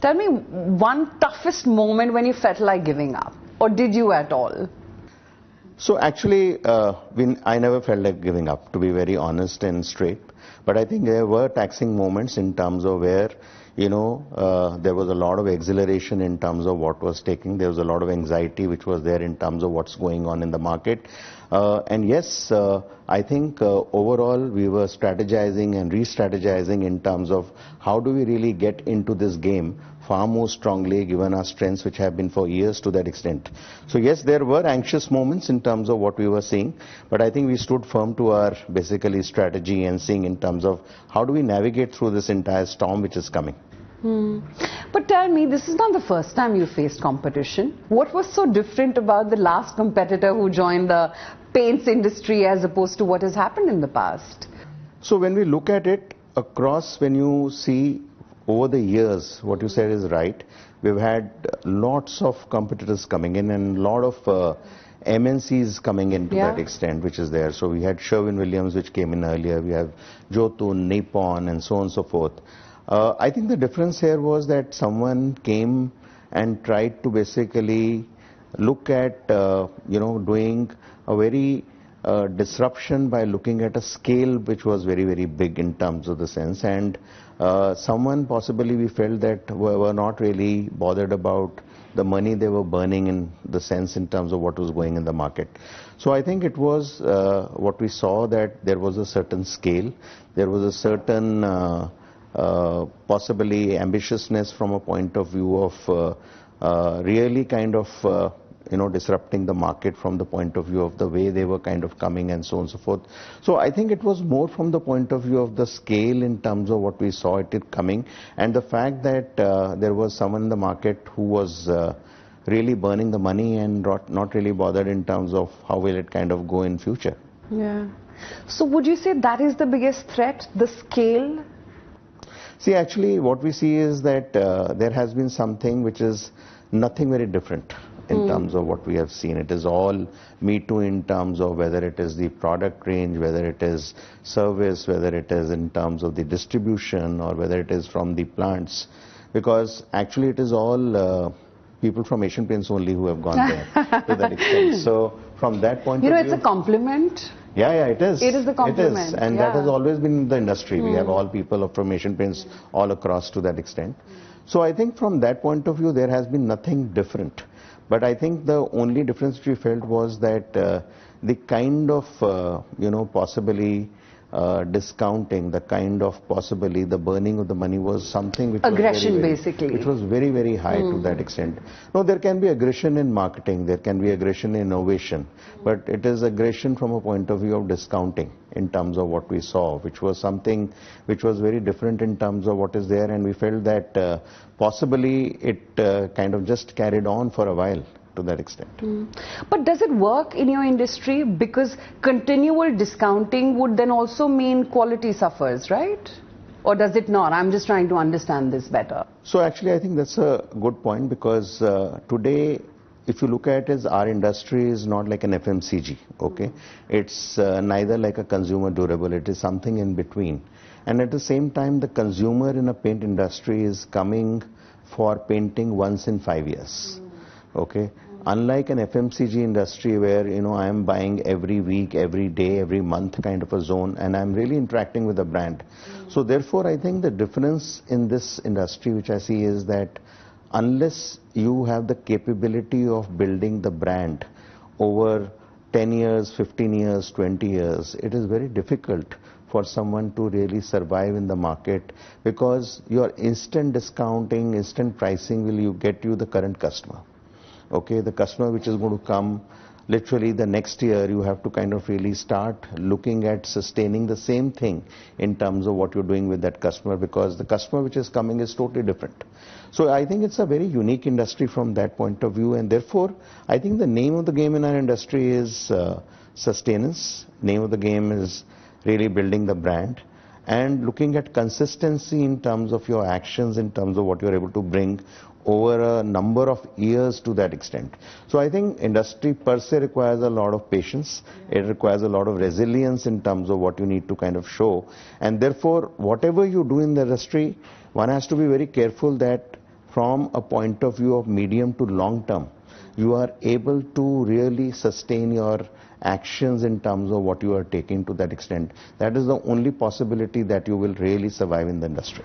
Tell me one toughest moment when you felt like giving up, or did you at all? So actually, I never felt like giving up, to be very honest and straight. But I think there were taxing moments in terms of where, there was a lot of exhilaration in terms of what was taking. There was a lot of anxiety which was there in terms of what's going on in the market. And yes, I think overall we were strategizing and re-strategizing in terms of how do we really get into this game far more strongly given our strengths which have been for years to that extent. So yes, there were anxious moments in terms of what we were seeing, but I think we stood firm to our basically strategy and seeing in terms of how do we navigate through this entire storm which is coming. But tell me, this is not the first time you faced competition. What was so different about the last competitor who joined the paints industry as opposed to what has happened in the past? So when we look at it across, when you see over the years, what you said is right. We've had lots of competitors coming in and a lot of MNCs coming in to that extent, which is there. So we had Sherwin-Williams, which came in earlier. We have Jotun, Nippon, and so on and so forth. I think the difference here was that someone came and tried to basically look at, doing a very disruption by looking at a scale which was very, very big in terms of the sense. And someone possibly we felt that were not really bothered about the money they were burning in the sense in terms of what was going in the market. So I think it was what we saw that there was a certain scale, there was a certain possibly ambitiousness from a point of view of really kind of disrupting the market from the point of view of the way they were kind of coming and so on and so forth. So I think it was more from the point of view of the scale in terms of what we saw it coming and the fact that there was someone in the market who was really burning the money and not really bothered in terms of how will it kind of go in future. Yeah. So would you say that is the biggest threat, the scale? See, actually what we see is that there has been something which is nothing very different in terms of what we have seen. It is all Me Too in terms of whether it is the product range, whether it is service, whether it is in terms of the distribution or whether it is from the plants. Because actually it is all people from Asian Paints only who have gone there to that extent. So from that point of view... it's a compliment. Yeah, it is. It is the compliment. It is. And that has always been in the industry. We have all people from Asian Paints all across to that extent. So I think from that point of view, there has been nothing different. But I think the only difference we felt was that the kind of, possibly discounting, the kind of possibly the burning of the money was something which aggression was very, basically. Which was very, very high to that extent. No, there can be aggression in marketing, there can be aggression in innovation, but it is aggression from a point of view of discounting in terms of what we saw, which was something which was very different in terms of what is there, and we felt that possibly it kind of just carried on for a while to that extent. But does it work in your industry? Because continual discounting would then also mean quality suffers, right? Or does it not? I'm just trying to understand this better. So actually I think that's a good point, because today if you look at it, our industry is not like an FMCG, okay? It's neither like a consumer durable, it is something in between. And at the same time, the consumer in a paint industry is coming for painting once in 5 years, okay? Unlike an FMCG industry where, I am buying every week, every day, every month kind of a zone, and I'm really interacting with the brand. So therefore, I think the difference in this industry, which I see, is that unless you have the capability of building the brand over 10 years, 15 years, 20 years, it is very difficult for someone to really survive in the market, because your instant discounting, instant pricing will get you the current customer. Okay, the customer which is going to come literally the next year, you have to kind of really start looking at sustaining the same thing in terms of what you're doing with that customer, because the customer which is coming is totally different. So I think it's a very unique industry from that point of view, and therefore I think the name of the game in our industry is sustenance. Name of the game is really building the brand and looking at consistency in terms of your actions, in terms of what you're able to bring over a number of years to that extent. So I think industry per se requires a lot of patience. It requires a lot of resilience in terms of what you need to kind of show. And therefore, whatever you do in the industry, one has to be very careful that from a point of view of medium to long term, you are able to really sustain your actions in terms of what you are taking to that extent. That is the only possibility that you will really survive in the industry.